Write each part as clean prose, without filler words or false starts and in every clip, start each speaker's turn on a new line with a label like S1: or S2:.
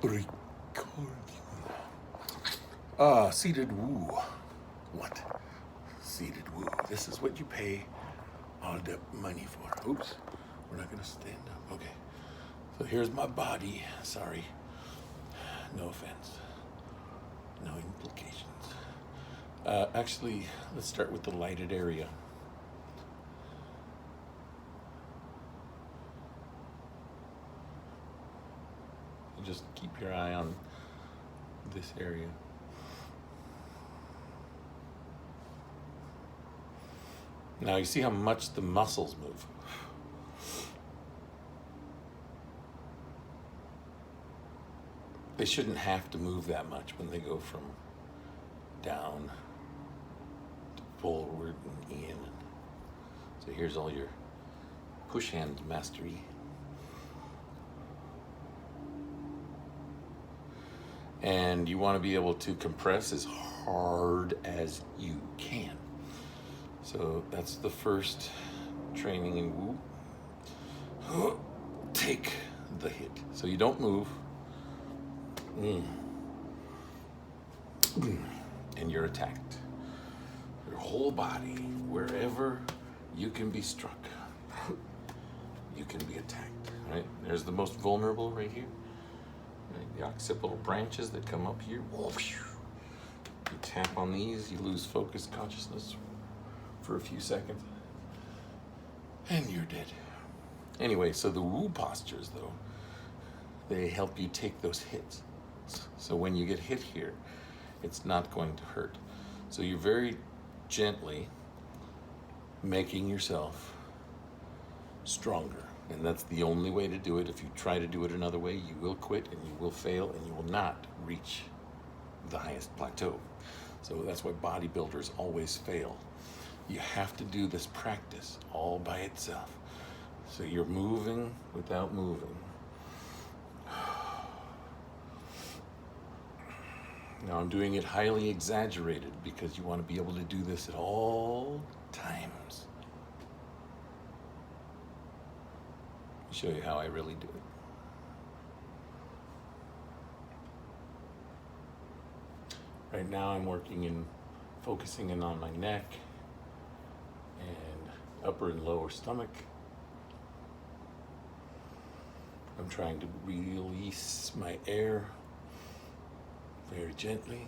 S1: Recording. Seated woo. What? Seated woo. This is what you pay all the money for. Oops. We're not going to stand up. Okay. So here's my body. Sorry. No offense. No implications. Actually, let's start with the lighted area. Just keep your eye on this area. Now you see how much the muscles move. They shouldn't have to move that much when they go from down to forward and in. So here's all your push hand mastery. And you want to be able to compress as hard as you can. So that's the first training in woo. Take the hit. So you don't move. And you're attacked. Your whole body, wherever you can be struck, you can be attacked. Right? There's the most vulnerable right here. Right? The occipital branches that come up here. You tap on these, you lose focus consciousness for a few seconds, and you're dead. Anyway, so the woo postures, though, they help you take those hits. So when you get hit here, it's not going to hurt. So you're very gently making yourself stronger. And that's the only way to do it. If you try to do it another way, you will quit and you will fail and you will not reach the highest plateau. So that's why bodybuilders always fail. You have to do this practice all by itself. So you're moving without moving. Now I'm doing it highly exaggerated because you want to be able to do this at all times. I'll show you how I really do it. Right now I'm focusing in on my neck and upper and lower stomach. I'm trying to release my air very gently.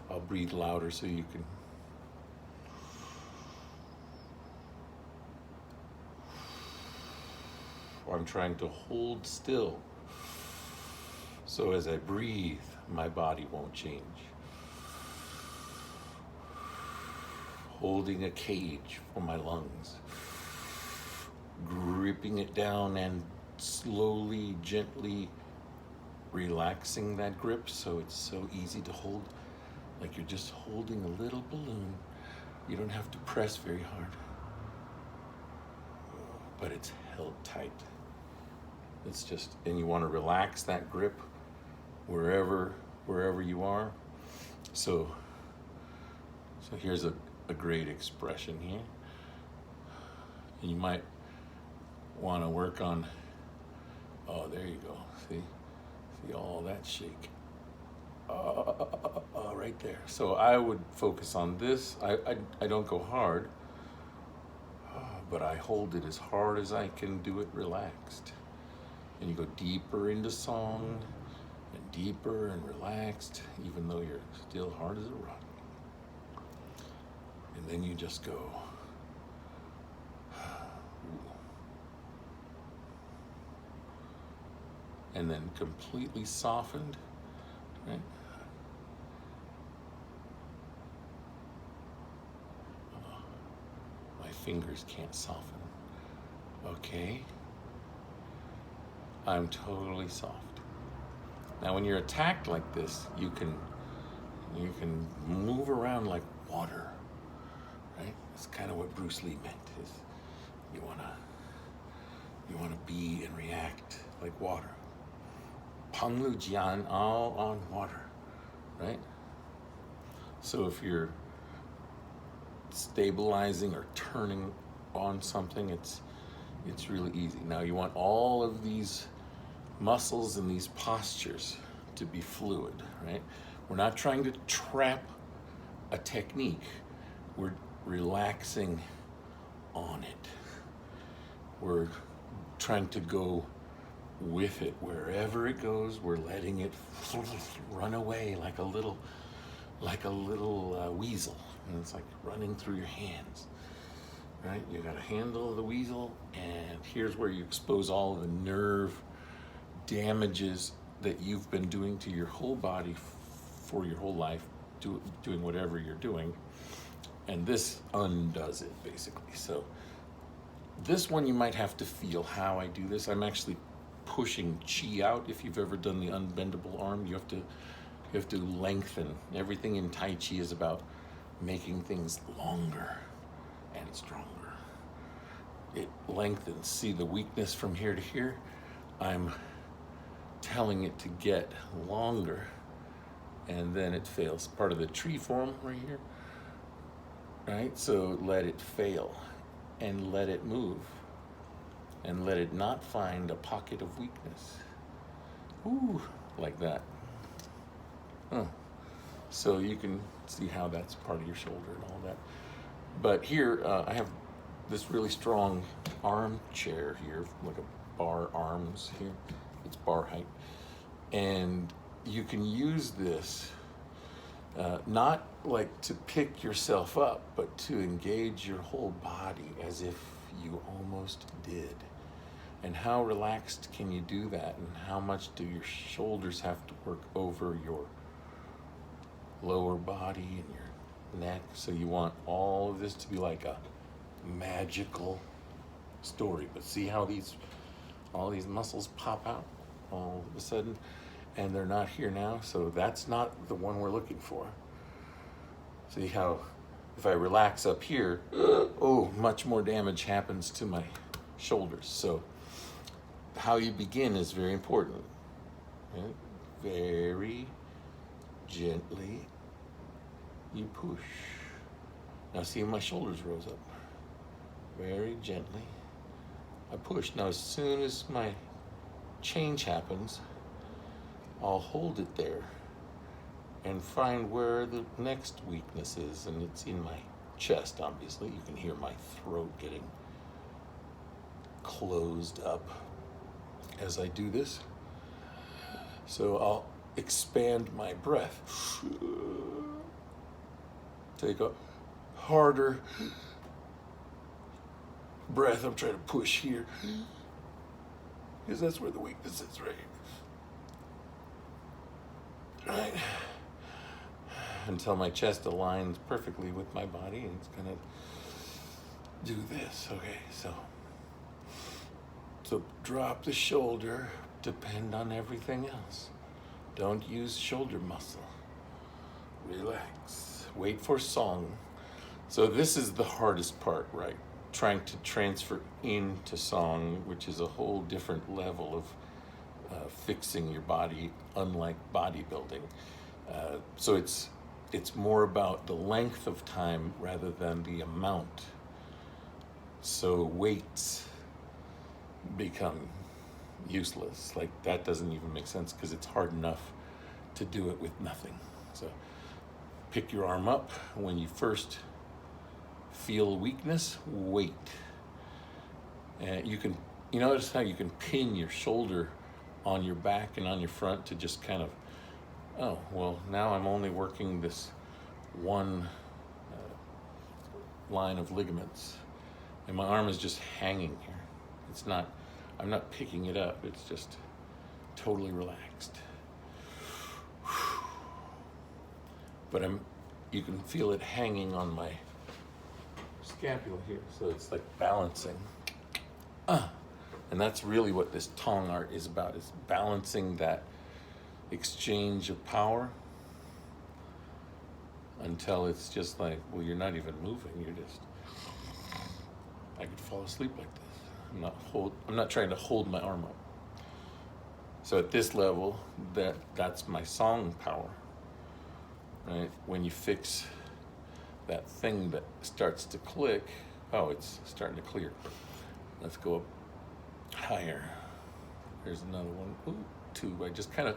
S1: I'll breathe louder so you can. I'm trying to hold still. So as I breathe, my body won't change. Holding a cage for my lungs. Gripping it down and slowly, gently relaxing that grip so it's so easy to hold, like you're just holding a little balloon. You don't have to press very hard, but it's held tight. It's just, and you want to relax that grip wherever you are. So here's a great expression here. And you might want to work on, oh, there you go. See all that shake. Right there. So I would focus on this. I don't go hard, but I hold it as hard as I can do it relaxed. And you go deeper into song and deeper and relaxed, even though you're still hard as a rock. And then you just go. And then completely softened, right? My fingers can't soften. Okay. I'm totally soft. Now when you're attacked like this, you can move around like water, right? That's kind of what Bruce Lee meant, is you wanna be and react like water. Panglu Jian, all on water, right? So if you're stabilizing or turning on something, It's really easy. Now you want all of these muscles and these postures to be fluid, right? We're not trying to trap a technique. We're relaxing on it. We're trying to go with it. Wherever it goes, we're letting it run away like a little weasel. And it's like running through your hands, right? You got to handle the weasel, and here's where you expose all of the nerve damages that you've been doing to your whole body for your whole life, doing whatever you're doing. And this undoes it, basically. So this one, you might have to feel how I do this. I'm actually pushing chi out. If you've ever done the unbendable arm, you have to lengthen. Everything in Tai Chi is about making things longer and stronger. It lengthens. See the weakness from here to here? I'm telling it to get longer, and then it fails. Part of the tree form right here, right? So let it fail, and let it move, and let it not find a pocket of weakness. Ooh, like that. So you can see how that's part of your shoulder and all that. But here, I have this really strong arm chair here, like a bar arms here. It's bar height. And you can use this not like to pick yourself up, but to engage your whole body as if you almost did. And how relaxed can you do that? And how much do your shoulders have to work over your lower body and your neck? So you want all of this to be like a magical story. But see how all these muscles pop out all of a sudden, and they're not here now. So that's not the one we're looking for. See how if I relax up here, oh, much more damage happens to my shoulders. So how you begin is very important. Right? Very gently you push. Now see, my shoulders rose up. Very gently I push. Now as soon as my change happens, I'll hold it there and find where the next weakness is, and it's in my chest. Obviously you can hear my throat getting closed up as I do this. So I'll expand my breath. Take a harder breath. I'm trying to push here because that's where the weakness is, right? Right. Until my chest aligns perfectly with my body, and it's gonna do this. Okay, so drop the shoulder, depend on everything else. Don't use shoulder muscle. Relax. Wait for song. So this is the hardest part, right? Trying to transfer into song, which is a whole different level of fixing your body, unlike bodybuilding. So it's more about the length of time rather than the amount. So weights become useless. Like that doesn't even make sense because it's hard enough to do it with nothing. So pick your arm up. When you first feel weakness, wait. And you notice how you can pin your shoulder on your back and on your front to just kind of, oh, well, now I'm only working this one line of ligaments, and my arm is just hanging here. I'm not picking it up, it's just totally relaxed. But you can feel it hanging on my scapula here, so it's like balancing. And that's really what this Tong art is about, is balancing that exchange of power until it's just like, well, you're not even moving, I could fall asleep like this. I'm not trying to hold my arm up. So at this level, that's my song power, right? When you fix that thing that starts to click, oh, it's starting to clear. Let's go up Higher. There's another one. Ooh, two. I just kind of,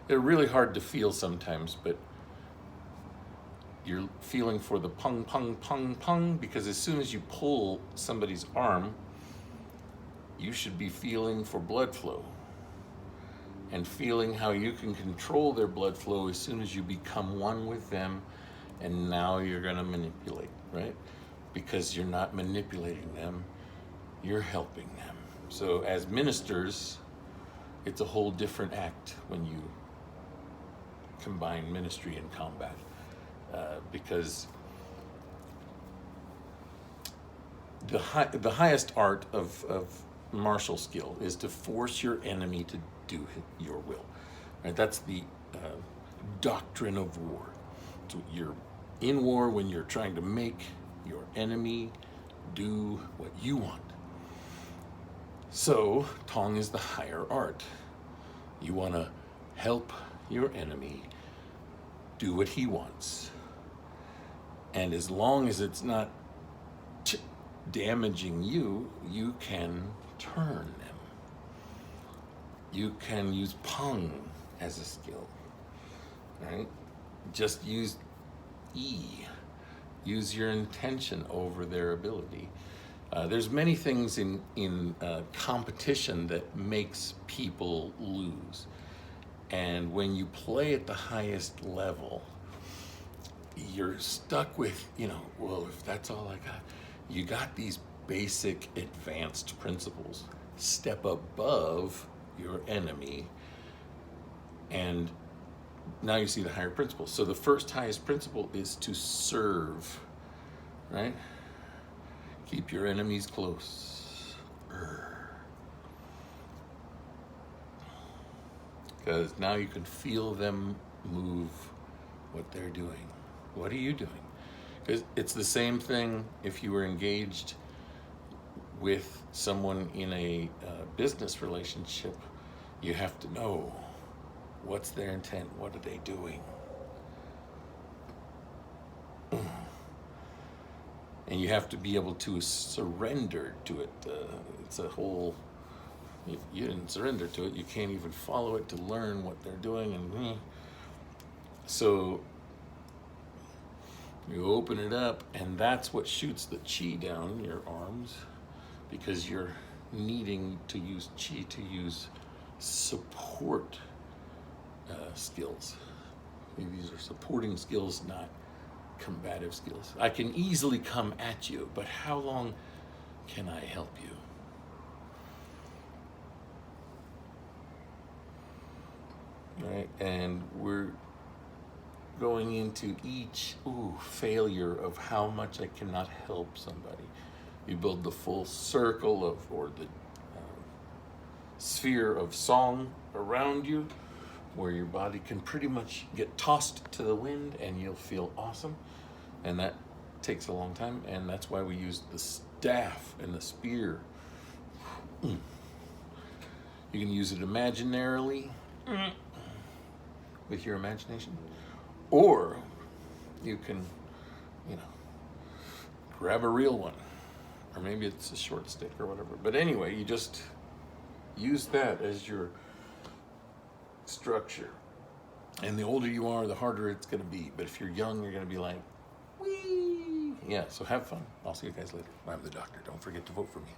S1: they're really hard to feel sometimes, but you're feeling for the pung, pung, pung, pung, because as soon as you pull somebody's arm, you should be feeling for blood flow and feeling how you can control their blood flow as soon as you become one with them. And now you're going to manipulate, right? Because you're not manipulating them, you're helping them. So as ministers, it's a whole different act when you combine ministry and combat, because the highest art of martial skill is to force your enemy to do your will. Right? That's the doctrine of war. So you're in war when you're trying to make your enemy do what you want. So Tong is the higher art. You want to help your enemy do what he wants. And as long as it's not damaging you, you can turn them. You can use Pung as a skill, right? Just use E. Use your intention over their ability. There's many things in competition that makes people lose. And when you play at the highest level, you're stuck with, well, if that's all I got, you got these basic advanced principles. Step above your enemy, and now you see the higher principles. So the first highest principle is to serve, right? Keep your enemies close. Because now you can feel them move what they're doing. What are you doing? Because it's the same thing if you were engaged with someone in a business relationship. You have to know what's their intent, what are they doing? And you have to be able to surrender to it. It's a whole, if you didn't surrender to it, you can't even follow it to learn what they're doing. And so you open it up, and that's what shoots the chi down your arms, because you're needing to use chi to use support skills. These are supporting skills, not combative skills. I can easily come at you, but how long can I help you? Right? And we're going into each failure of how much I cannot help somebody. You build the full circle or the sphere of song around you, where your body can pretty much get tossed to the wind and you'll feel awesome. And that takes a long time, and that's why we use the staff and the spear. You can use it imaginarily with your imagination, or you can, grab a real one, or maybe it's a short stick or whatever. But anyway, you just use that as your structure. And the older you are, the harder it's going to be. But if you're young, you're going to be like, wee. Yeah, so have fun. I'll see you guys later. I'm the doctor. Don't forget to vote for me.